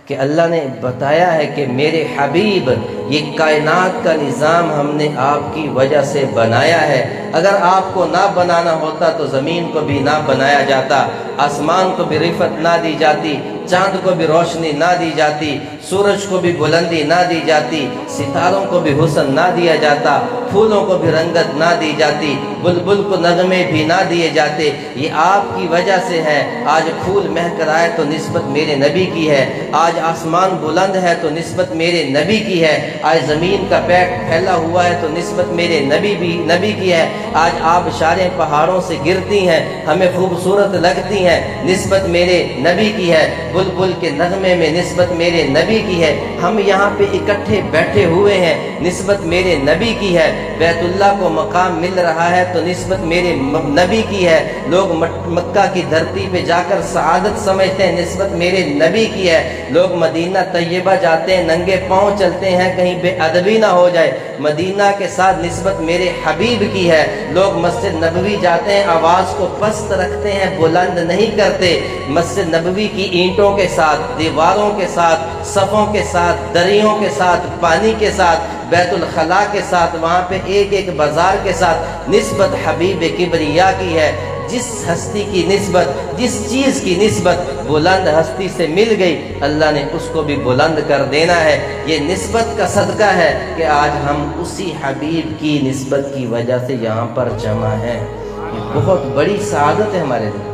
کہ اللہ نے بتایا ہے کہ میرے حبیب یہ کائنات کا نظام ہم نے آپ کی وجہ سے بنایا ہے، اگر آپ کو نہ بنانا ہوتا تو زمین کو بھی نہ بنایا جاتا، آسمان کو بھی رفعت نہ دی جاتی، چاند کو بھی روشنی نہ دی جاتی، سورج کو بھی بلندی نہ دی جاتی، ستاروں کو بھی حسن نہ دیا جاتا، پھولوں کو بھی رنگت نہ دی جاتی، بلبل کو نغمے بھی نہ دیے جاتے۔ یہ آپ کی وجہ سے ہے۔ آج پھول مہک رہا ہے تو نسبت میرے نبی کی ہے، آج آسمان بلند ہے تو نسبت میرے نبی کی ہے، آج زمین کا پیٹ پھیلا ہوا ہے تو نسبت میرے نبی کی ہے، آج آبشاریں پہاڑوں سے گرتی ہیں ہمیں خوبصورت لگتی ہیں، نسبت میرے نبی کی ہے، بلبل کے نغمے میں نسبت میرے نبی کی ہے، ہم یہاں پہ اکٹھے بیٹھے ہوئے ہیں نسبت میرے نبی کی ہے، بیت اللہ کو مقام مل رہا ہے تو نسبت میرے نبی کی ہے، لوگ مکہ کی دھرتی پہ جا کر سعادت سمجھتے ہیں نسبت میرے نبی کی ہے، لوگ مدینہ طیبہ جاتے ہیں ننگے پاؤں چلتے ہیں کہیں بے ادبی نہ ہو جائے، مدینہ کے ساتھ نسبت میرے حبیب کی ہے، لوگ مسجد نبوی جاتے ہیں آواز کو پست رکھتے ہیں بلند نہیں کرتے، مسجد نبوی کی اینٹوں کے ساتھ، دیواروں کے ساتھ، صفوں کے ساتھ، دریوں کے ساتھ، پانی کے ساتھ، بیت الخلاء کے ساتھ، وہاں پہ ایک ایک بازار کے ساتھ نسبت حبیب کبریا کی ہے۔ جس ہستی کی نسبت، جس چیز کی نسبت بلند ہستی سے مل گئی اللہ نے اس کو بھی بلند کر دینا ہے۔ یہ نسبت کا صدقہ ہے کہ آج ہم اسی حبیب کی نسبت کی وجہ سے یہاں پر جمع ہیں، یہ بہت بڑی سعادت ہے ہمارے لیے۔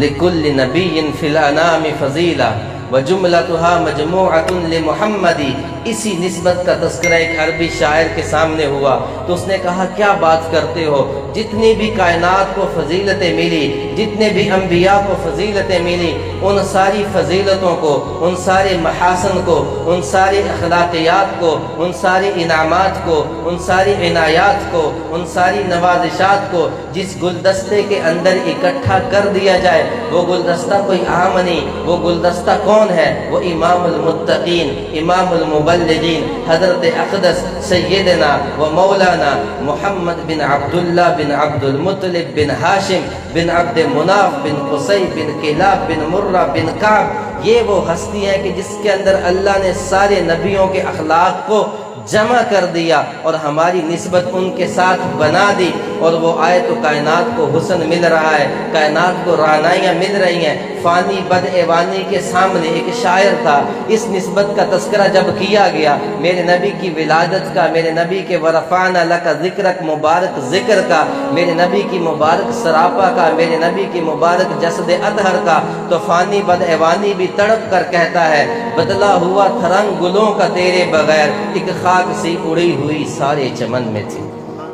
لِكُلِّ نَبِيٍّ فِي الْأَنَامِ فَضِيلَةٌ وَجُمْلَتُهَا مَجْمُوعَةٌ لِمُحَمَّدٍ۔ اسی نسبت کا تذکرہ ایک عربی شاعر کے سامنے ہوا تو اس نے کہا کیا بات کرتے ہو، جتنی بھی کائنات کو فضیلتیں ملی، جتنے بھی انبیاء کو فضیلتیں ملی، ان ساری فضیلتوں کو، ان سارے محاسن کو، ان ساری اخلاقیات کو، ان ساری انعامات کو، ان ساری عنایات کو، ان ساری نوازشات کو جس گلدستے کے اندر اکٹھا کر دیا جائے وہ گلدستہ کوئی عام نہیں، وہ گلدستہ کون ہے؟ وہ امام المتقین، امام المبلغین، حضرت اقدس سیدنا و مولانا محمد بن عبداللہ بن عبد المطلب بن ہاشم بن عبد مناف بن قصی بن کلاب بن مرہ بن کعب۔ یہ وہ ہستی ہے کہ جس کے اندر اللہ نے سارے نبیوں کے اخلاق کو جمع کر دیا اور ہماری نسبت ان کے ساتھ بنا دی، اور وہ آئے تو کائنات کو حسن مل رہا ہے، کائنات کو رعنائیاں مل رہی ہیں۔ فانی بد ایوانی کے سامنے ایک شاعر تھا، اس نسبت کا تذکرہ جب کیا گیا میرے نبی کی ولادت کا، میرے نبی کے ورفعنا لک ذکرک مبارک ذکر کا، میرے نبی کی مبارک سراپا کا، میرے نبی کی مبارک جسد اطہر کا، تو فانی بد ایوانی بھی تڑپ کر کہتا ہے بدلا ہوا تھا رنگ گلوں کا تیرے بغیر، ایک خاک سی اڑی ہوئی سارے چمن میں تھی۔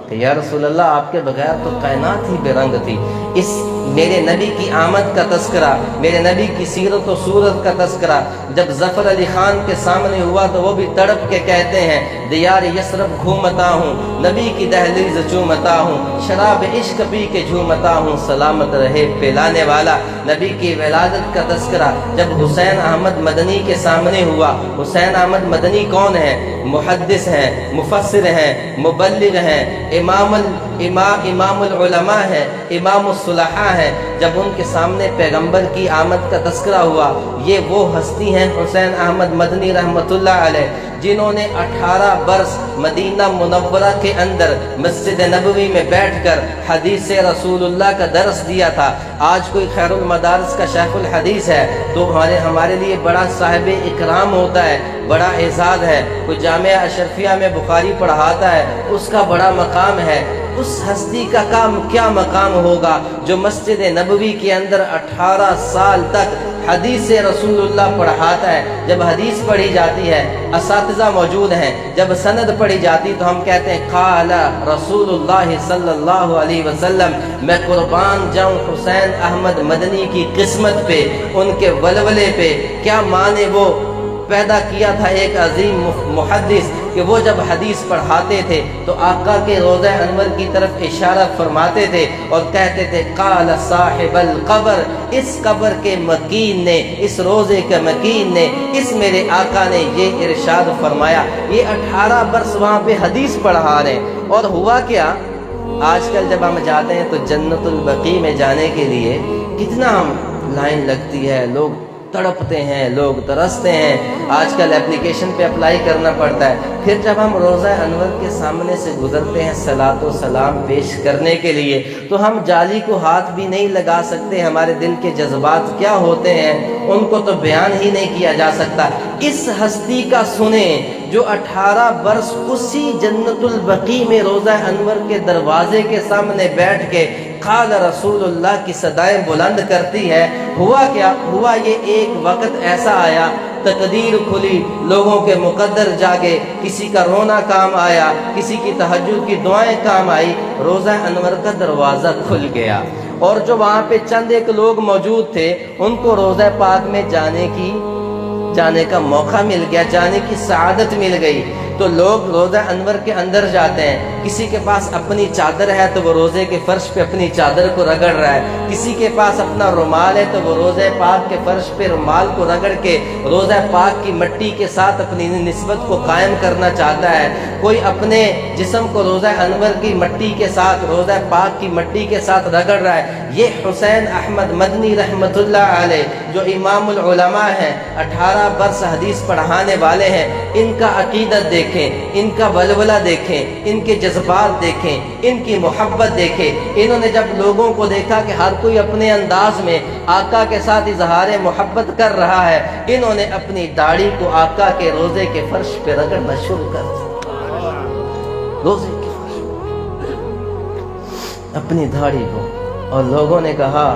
کہ یا رسول اللہ آپ کے بغیر تو کائنات ہی بے رنگ تھی۔ اس میرے نبی کی آمد کا تذکرہ، میرے نبی کی سیرت و صورت کا تذکرہ جب ظفر علی خان کے سامنے ہوا تو وہ بھی تڑپ کے کہتے ہیں دیار یثرب گھومتا ہوں، نبی کی دہلیز چومتا ہوں، شراب عشق پی کے جھومتا ہوں، سلامت رہے پلانے والا۔ نبی کی ولادت کا تذکرہ جب حسین احمد مدنی کے سامنے ہوا، حسین احمد مدنی کون ہے؟ محدث ہیں، مفسر ہیں، مبلغ ہیں، امام العلماء ہے، امام الصلحاء ہے۔ جب ان کے سامنے پیغمبر کی آمد کا تذکرہ ہوا، یہ وہ ہستی ہیں حسین احمد مدنی رحمۃ اللہ علیہ جنہوں نے 18 برس مدینہ منورہ کے اندر مسجد نبوی میں بیٹھ کر حدیث رسول اللہ کا درس دیا تھا۔ آج کوئی خیر المدارس کا شیخ الحدیث ہے تو ہمارے لیے بڑا صاحب اکرام ہوتا ہے، بڑا اعزاز ہے۔ کوئی جامعہ اشرفیہ میں بخاری پڑھاتا ہے، اس کا بڑا مقام ہے۔ اس ہستی کا کیا مقام ہوگا جو مسجد نبوی کے اندر 18 سال تک حدیث رسول اللہ پڑھاتا ہے۔ جب حدیث پڑھی جاتی ہے اساتذہ موجود ہیں، جب سند پڑھی جاتی تو ہم کہتے ہیں قال رسول اللہ صلی اللہ علیہ وسلم۔ میں قربان جاؤں حسین احمد مدنی کی قسمت پہ، ان کے ولولے پہ، کیا معنی وہ پیدا کیا تھا ایک عظیم محدث کہ وہ جب حدیث پڑھاتے تھے تو آقا کے روضہ انور کی طرف اشارہ فرماتے تھے اور کہتے تھے قال صاحب القبر، اس قبر کے مکین نے، اس روضے کے مکین نے، اس میرے آقا نے یہ ارشاد فرمایا۔ یہ 18 برس وہاں پہ حدیث پڑھا رہے ہیں۔ اور ہوا کیا، آج کل جب ہم جاتے ہیں تو جنت البقیع میں جانے کے لیے کتنا لائن لگتی ہے، لوگ تڑپتے ہیں، لوگ ترستے ہیں۔ آج کل اپلیکیشن پہ اپلائی کرنا پڑتا ہے۔ پھر جب ہم روضہ انور کے سامنے سے گزرتے ہیں صلاۃ و سلام پیش کرنے کے لیے، تو ہم جالی کو ہاتھ بھی نہیں لگا سکتے۔ ہمارے دل کے جذبات کیا ہوتے ہیں ان کو تو بیان ہی نہیں کیا جا سکتا۔ اس ہستی کا سنیں جو 18 برس اسی جنت البقیع میں روضہ انور کے دروازے کے سامنے بیٹھ کے قال رسول اللہ کی صدائیں بلند کرتی ہے۔ ہوا کیا؟ ہوا یہ ایک وقت ایسا آیا، تقدیر کھلی، لوگوں کے مقدر جاگے، کسی کا رونا کام آیا، کسی کی تہجد کی دعائیں کام آئی، روضہ انور کا دروازہ کھل گیا، اور جو وہاں پہ چند ایک لوگ موجود تھے ان کو روضہ پاک میں جانے کا موقع مل گیا، جانے کی سعادت مل گئی۔ تو لوگ روضہ انور کے اندر جاتے ہیں، کسی کے پاس اپنی چادر ہے تو وہ روضے کے فرش پہ اپنی چادر کو رگڑ رہا ہے، کسی کے پاس اپنا رومال ہے تو وہ روضہ پاک کے فرش پہ رومال کو رگڑ کے روضہ پاک کی مٹی کے ساتھ اپنی نسبت کو قائم کرنا چاہتا ہے، کوئی اپنے جسم کو روضہ انور کی مٹی کے ساتھ، روضہ پاک کی مٹی کے ساتھ رگڑ رہا ہے۔ یہ حسین احمد مدنی رحمت اللہ علیہ جو امام العلماء ہیں، 18 برس حدیث پڑھانے والے ہیں، ان کا عقیدت دیکھیں، ان کا ولولہ دیکھیں، ان کے جذبات دیکھیں، ان کی محبت دیکھیں۔ انہوں نے جب لوگوں کو دیکھا کہ ہر کوئی اپنے انداز میں آقا کے ساتھ اظہار محبت کر رہا ہے، انہوں نے اپنی داڑھی کو آقا کے روضے کے فرش پہ رگڑنا شروع کر دیا، روضے کے فرش اپنی داڑھی کو۔ اور لوگوں نے کہا،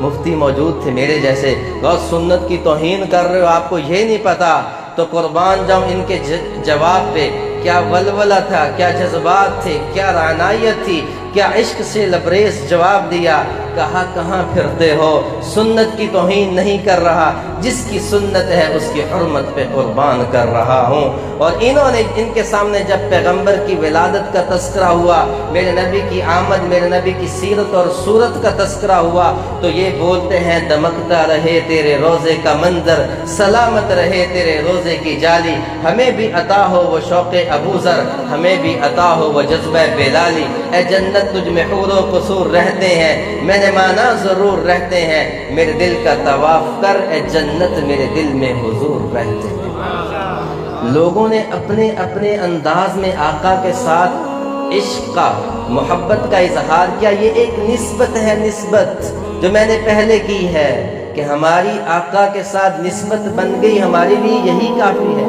مفتی موجود تھے میرے جیسے، غوث سنت کی توہین کر رہے ہو، آپ کو یہ نہیں پتا؟ تو قربان جاؤں ان کے جواب پہ، کیا ولولہ تھا، کیا جذبات تھے، کیا رعنائیت تھی، کیا عشق سے لبریز جواب دیا۔ کہا کہاں پھرتے ہو، سنت کی توہین نہیں کر رہا، جس کی سنت ہے اس کی حرمت پہ قربان کر رہا ہوں۔ اور انہوں نے ان کے سامنے جب پیغمبر کی ولادت کا تذکرہ ہوا، میرے نبی کی آمد، میرے نبی کی سیرت اور صورت کا تذکرہ ہوا، تو یہ بولتے ہیں، دمکتا رہے تیرے روزے کا منظر، سلامت رہے تیرے روزے کی جالی، ہمیں بھی عطا ہو وہ شوق ابو ذر، ہمیں بھی عطا ہو وہ جذبہ بلالی۔ اے جنت تجھ میں حور و قصور رہتے ہیں، میں نے مانا ضرور رہتے ہیں، میرے دل کا طواف کر، اے جنت میرے دل میں حضور رہتے ہیں۔ لوگوں نے اپنے اپنے انداز میں آقا کے ساتھ عشق کا، محبت کا اظہار کیا۔ یہ ایک نسبت ہے، نسبت جو میں نے پہلے کی ہے کہ ہماری آقا کے ساتھ نسبت بن گئی، ہمارے لیے یہی کافی ہے۔